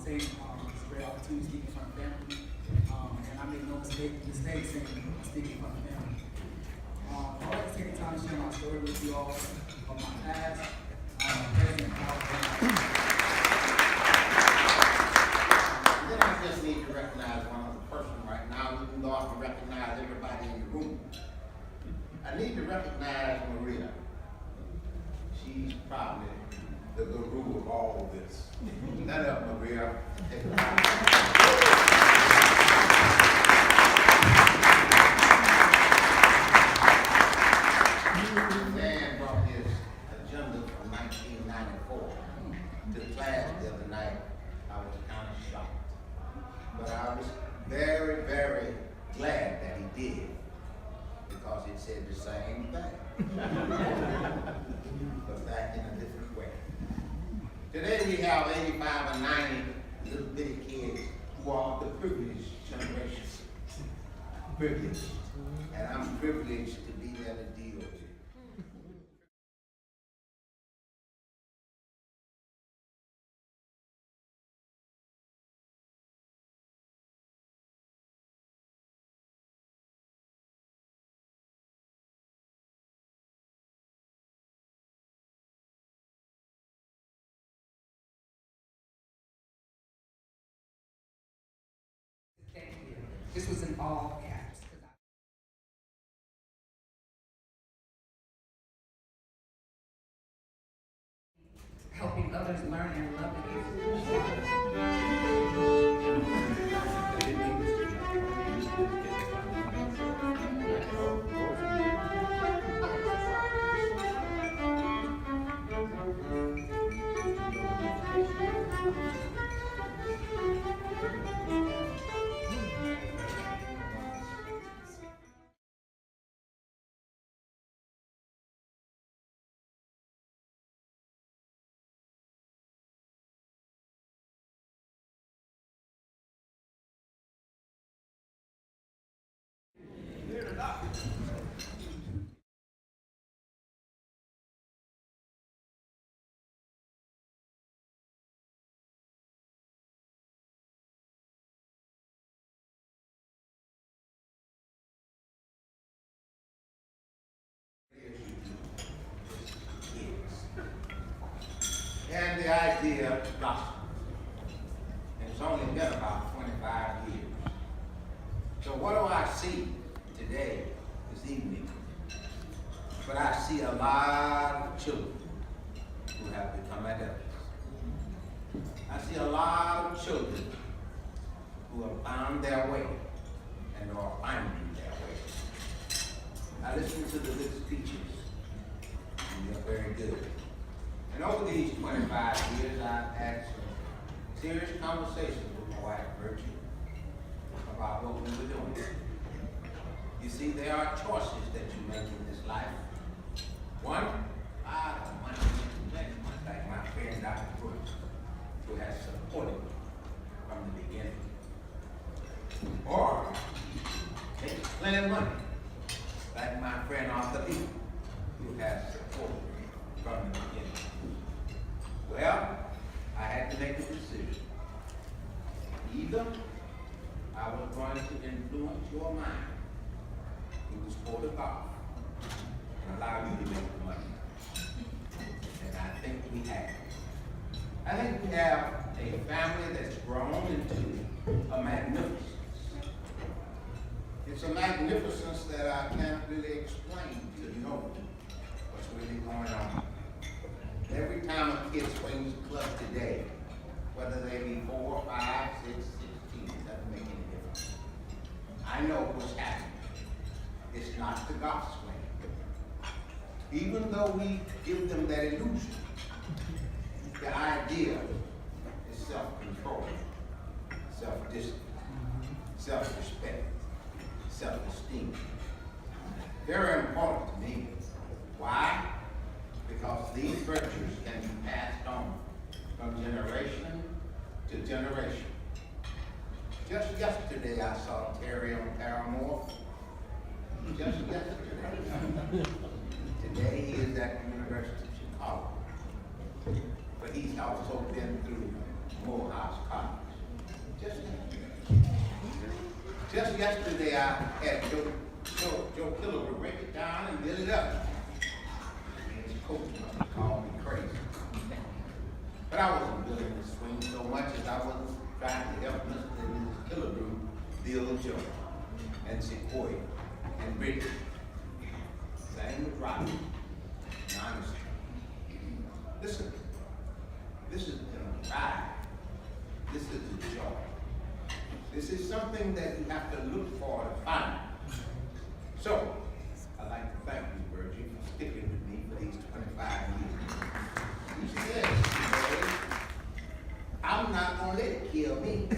saying it's a great opportunity speaking in front of family. And I made no mistakes saying speaking in front of family. I like to take the time to share my story with you all of my past, present, and powerful. Then I just need to recognize one other person right now, even though I can recognize everybody in the room. I need to recognize Maria. She's probably the guru of all of this. Stand up, Maria. Take it out. Man brought his agenda from 1994 to class the other night. I was kind of shocked. But I was very, very glad that he did, because it said the same thing, but back in a different way. Today we have 85 and 90 little bitty kids who are the privileged generation. Privileged. And I'm privileged to be there to deal with it. This was in all caps. Helping others learn and love And the idea blossomed. And it's only been about 25 years. So what do I see today, this evening? But I see a lot of children who have become adults. I see a lot of children who have found their way and are finding their way. I listen to the good speeches, and they're very good. And over these 25 years, I've had some serious conversations with my wife, Virtue, about what we were doing. You see, there are choices that you make in this life. One, I don't want to make much like my friend Dr. Brooks, who has supported me from the beginning. Or, take plenty of money, like my friend Arthur Lee, who has supported me from the beginning. Well, I had to make a decision. Either I was going to influence your mind through the sport of golf and allow you to make the money. And I think we have. I think we have a family that's grown into a magnificence. It's a magnificence that I can't really explain to know what's really going on. Every time a kid swings a club today, whether they be 4, 5, 6, 16, it doesn't make any difference. I know what's happening. It's not the golf swing. Even though we give them that illusion, the idea is self-control, self-discipline, self-respect, self-esteem. Very important to me. Why? Because these virtues can be passed on from generation to generation. Just yesterday I saw Terry on Paramore. Just yesterday. Today he is at the University of Chicago. But he's also been through Morehouse College. Just yesterday, I had Joe Killer to break it down and build it up. And his coach called me crazy. But I wasn't building the swing so much as I was trying to help Mr. and Mrs. Killer group build Joe and Sequoia and Brittany. Same with Robbie. Now understand. Listen, this is a pride. This is a joy. This is something that you have to look for to find. So, I'd like to thank you, Virgie, for sticking with me for these 25 years. You said, I'm not going to let it kill me.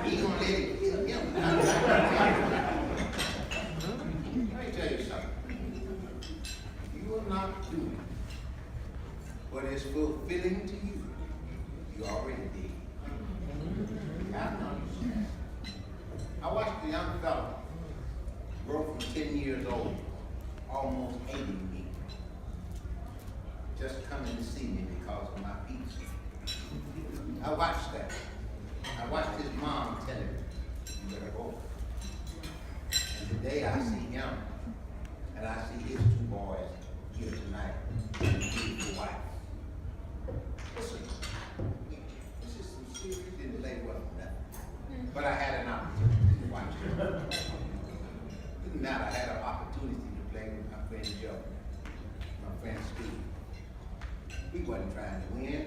He's going to let it kill him. Let me tell you something. You will not do what is fulfilling to you. You already did. You have to understand. I watched a young fellow grow from 10 years old, almost hating me, just coming to see me because of my pizza. I watched that. I watched his mom tell him, you better go. And today I see him, and I see his two boys here tonight, and his beautiful wife. Listen, this is some serious, didn't lay well on that. But I had an opportunity to watch her. Didn't matter, I had an opportunity to play with my friend Joe, my friend Steve. We wasn't trying to win.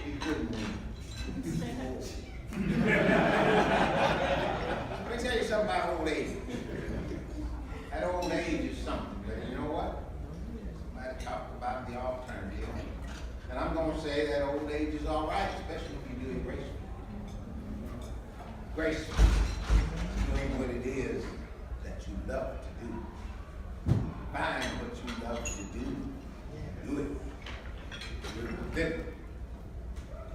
We couldn't win. Let me tell you something about old age. That old age is something, but you know what? Somebody talked about the alternative. And I'm going to say that old age is all right, especially if you do it gracefully. Gracefully. Doing what it is that you love to do. Find what you love to do. Do it. Do it with vigor.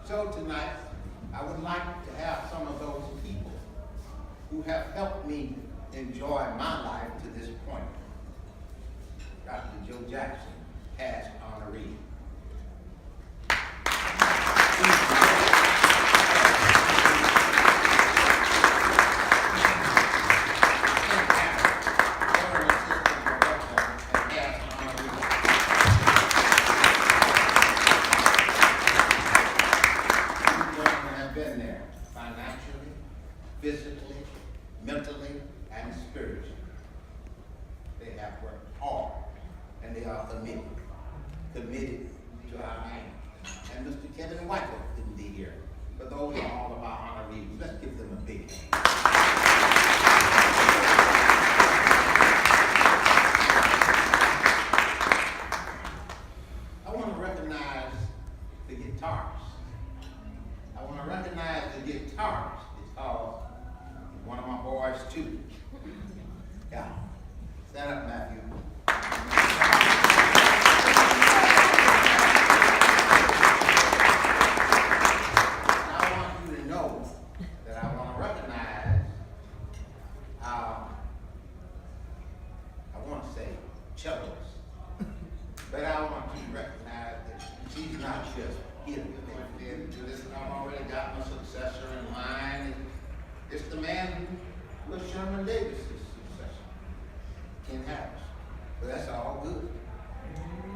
So tonight, I would like to have some of those people who have helped me enjoy my life to this point. Dr. Joe Jackson, past honoree. Physically, mentally, and spiritually. They have worked hard, and they are committed to our name. And Mr. Kevin Whitehouse couldn't be here, but those are all of our honorees. Let's give them a big hand. I want to recognize the guitarists. I want to recognize the guitarists because one of my boys too. Yeah. Stand up, Matthew. Now I want you to know that I want to recognize I want to say cellos, but I want you to recognize that she's not just here. I've already got my successor in mind. It's the man who was Sherman Davis' successor, Ken Harris. But that's all good.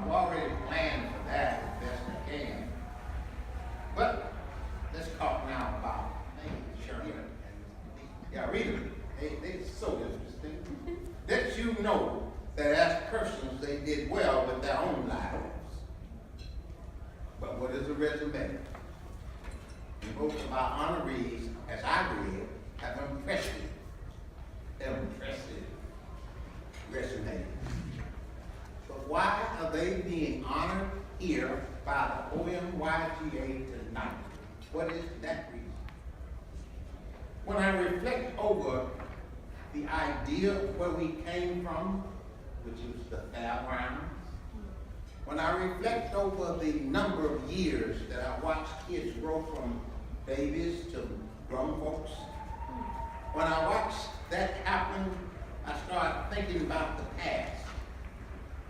I've already planned for that as best I can. But let's talk now about Sherman. Yeah, read them. They're so interesting. That you know that as persons they did well with their own lives. But what is a resume? Both of our honorees, as I read, have impressive resumes. But why are they being honored here by the OMYGA tonight? What is that reason? When I reflect over the idea of where we came from, which is the fairgrounds, when I reflect over the number of years that I watched kids grow from babies to grown folks, when I watch that happen, I start thinking about the past.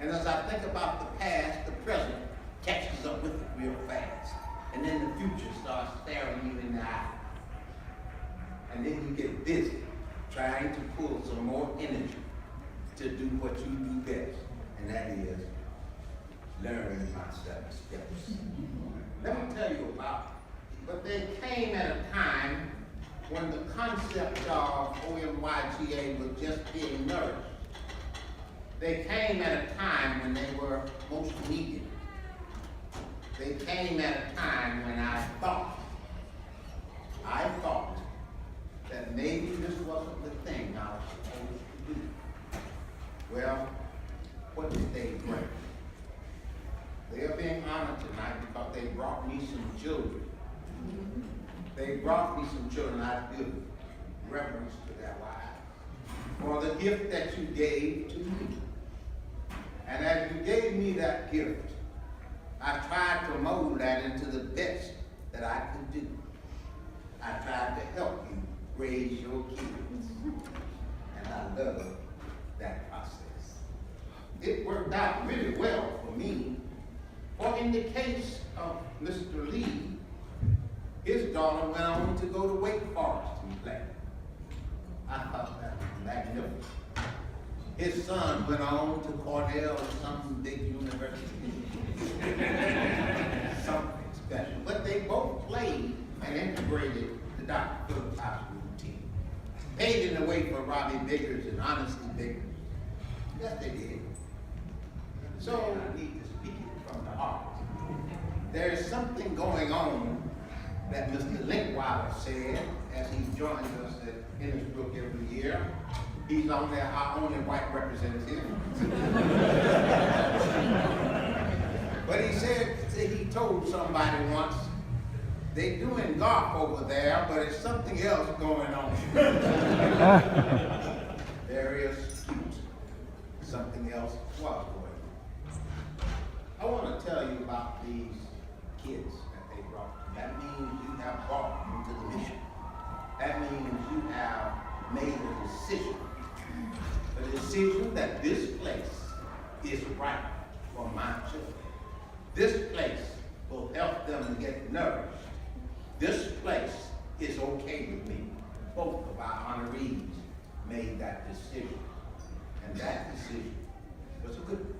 And as I think about the past, the present catches up with it. real fast. And then the future starts staring you in the eye. And then you get busy trying to pull some more energy to do what you do best, and that is learn my 7 steps. Let me tell you about it. But they came at a time when the concept of Omyga was just being nourished. They came at a time when they were most needed. They came at a time when I thought that maybe this wasn't the thing I was supposed to do. Well, what did they bring? They are being honored tonight because they brought me some children. They brought me some children. I give reverence to their wives for the gift that you gave to me. And as you gave me that gift, I tried to mold that into the best that I could do. I tried to help you raise your kids. And I love that process. It worked out really well for me. For in the case of Mr. Lee, his daughter went on to go to Wake Forest and play. I thought that was magnificent. His son went on to Cornell or some big university. Something special. But they both played and integrated the Dr. Phillips High School team. Paving the way for Robbie Biggers and Honesty Biggers. Yes, they did. So I need to speak it from the heart. There is something going on that Mr. Linkweiler said as he joins us at Innisbrook every year. He's on there, our only white representative. But he said, he told somebody once, they doing golf over there, but it's something else going on. There is something else was going on. I want to tell you about these kids that they brought. That means you have brought them to the mission. That means you have made a decision. A decision that this place is right for my children. This place will help them to get nourished. This place is okay with me. Both of our honorees made that decision. And that decision was a good one.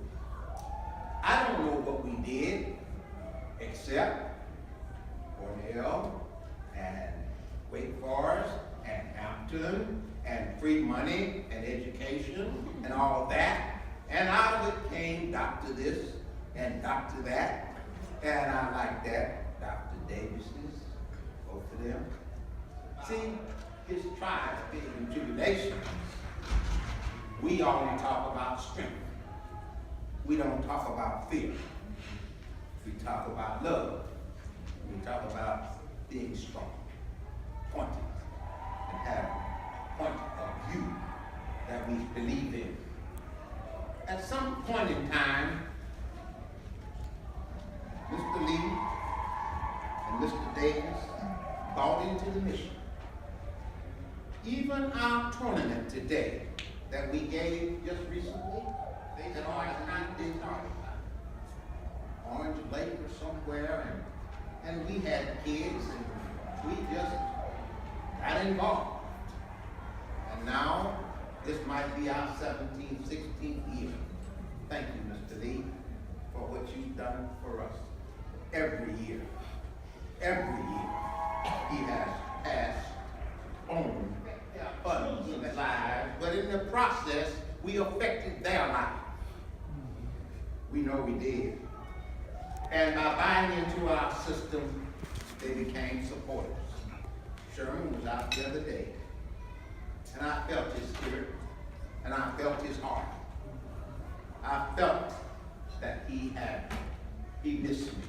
I don't know what we did except Cornell and Wake Forest and Hampton and free money and education and all that. And out of it came Dr. this and Dr. that. And I like that. Dr. Davis's, both of them. See, his trials, and tribulations, we only talk about strength. We don't talk about fear. We talk about love. We talk about being strong, pointed, and having a point of view that we believe in. At some point in time, Mr. Lee and Mr. Davis bought into the mission. Even our tournament today that we gave just recently, they had always kind of been talking about it. Orange Lake or somewhere, and we had kids, and we just got involved. And now, this might be our 17th, 16th year. Thank you, Mr. Lee, for what you've done for us. Every year, he has passed on funds in their lives, but in the process, we affected their life. We know we did. And by buying into our system, they became supporters. Sherman was out the other day, and I felt his spirit, and I felt his heart. I felt that he missed me.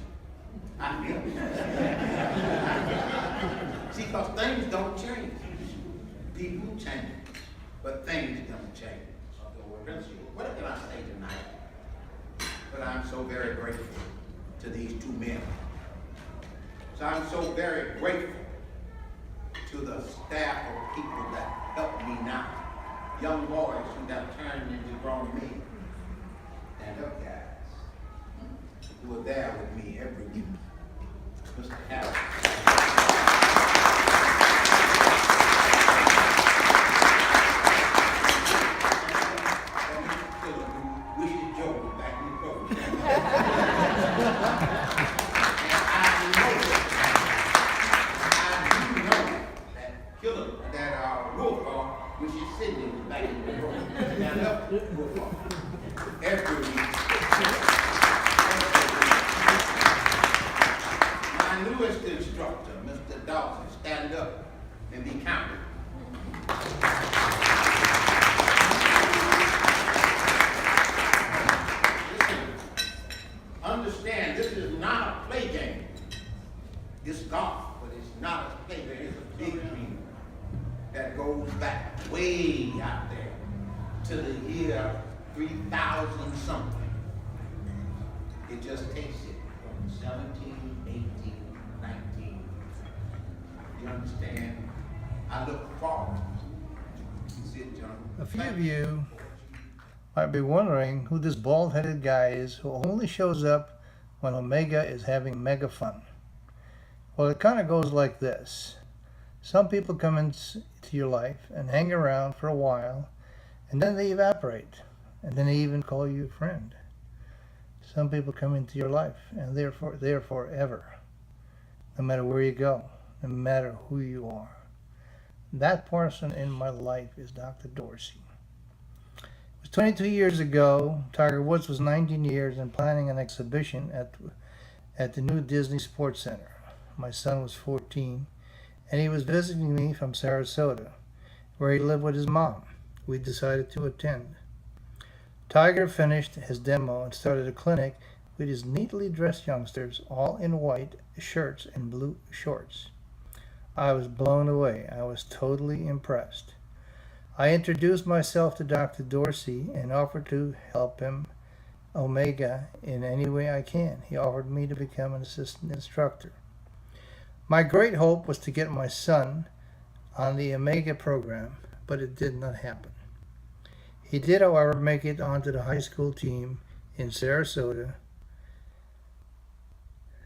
I felt it. See, because things don't change. People change, but things don't change. What can I say tonight? But I'm so very grateful to these two men. So I'm so very grateful to the staff of people that help me now. Young boys who have turned into grown men. And other guys who are there with me every week. newest instructor, Mr. Dawson, stand up and be counted. Listen, understand, this is not a play game. It's golf, but it's not a play game. It's a big dream that goes back way out there to the year 3000 something. It just takes it from 17, 18, 19. You understand? I look forward. Sit, John. A few of you might be wondering who this bald-headed guy is who only shows up when Omyga is having mega fun. Well, it kind of goes like this. Some people come into your life and hang around for a while, and then they evaporate, and then they even call you a friend. Some people come into your life, and they're forever, no matter where you go, no matter who you are. That person in my life is Dr. Dorsey. It was 22 years ago. Tiger Woods was 19 years and planning an exhibition at the new Disney Sports Center. My son was 14, and he was visiting me from Sarasota, where he lived with his mom. We decided to attend. Tiger finished his demo and started a clinic with his neatly dressed youngsters, all in white shirts and blue shorts. I was blown away. I was totally impressed. I introduced myself to Dr. Dorsey and offered to help him Omyga in any way I can. He offered me to become an assistant instructor. My great hope was to get my son on the Omyga program, but it did not happen. He did, however, make it onto the high school team in Sarasota.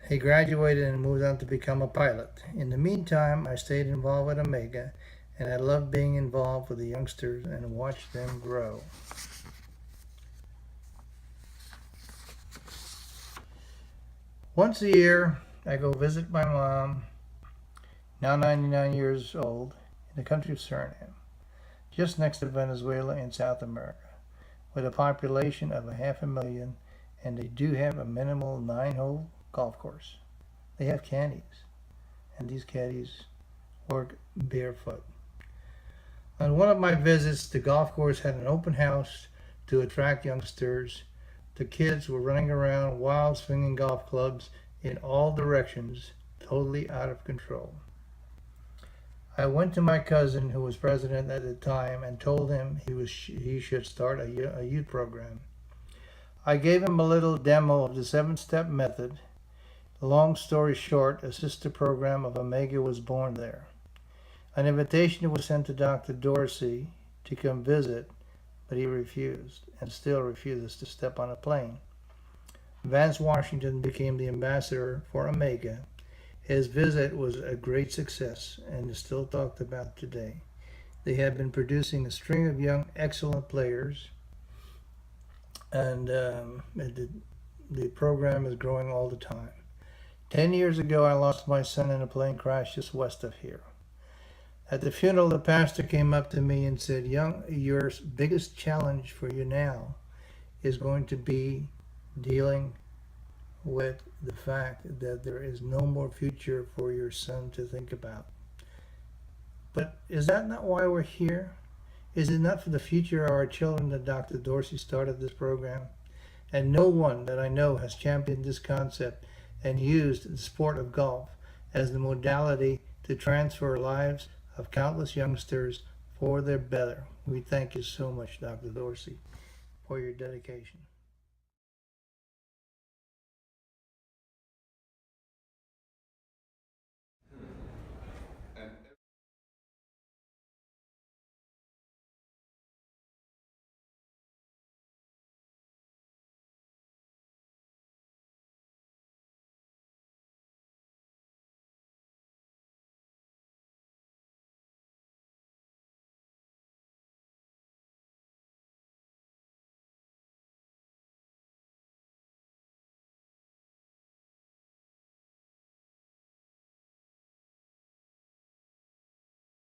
He graduated and moved on to become a pilot. In the meantime, I stayed involved with Omyga, and I loved being involved with the youngsters and watched them grow. Once a year, I go visit my mom, now 99 years old, in the country of Suriname, just next to Venezuela in South America, with a population of 500,000, and they do have a minimal 9-hole golf course. They have caddies, and these caddies work barefoot. On one of my visits, the golf course had an open house to attract youngsters. The kids were running around wild, swinging golf clubs in all directions, totally out of control. I went to my cousin, who was president at the time, and told him he should start a youth program. I gave him a little demo of the 7-step method. Long story short, a sister program of Omyga was born there. An invitation was sent to Dr. Dorsey to come visit, but he refused, and still refuses to step on a plane. Vance Washington became the ambassador for Omyga. His visit was a great success and is still talked about today. They have been producing a string of young, excellent players, and the program is growing all the time. 10 years ago, I lost my son in a plane crash just west of here. At the funeral, the pastor came up to me and said, your biggest challenge for you now is going to be dealing with the fact that there is no more future for your son to think about. But is that not why we're here? Is it not for the future of our children that Dr. Dorsey started this program? And no one that I know has championed this concept and used the sport of golf as the modality to transfer lives of countless youngsters for their better. We thank you so much, Dr. Dorsey, for your dedication.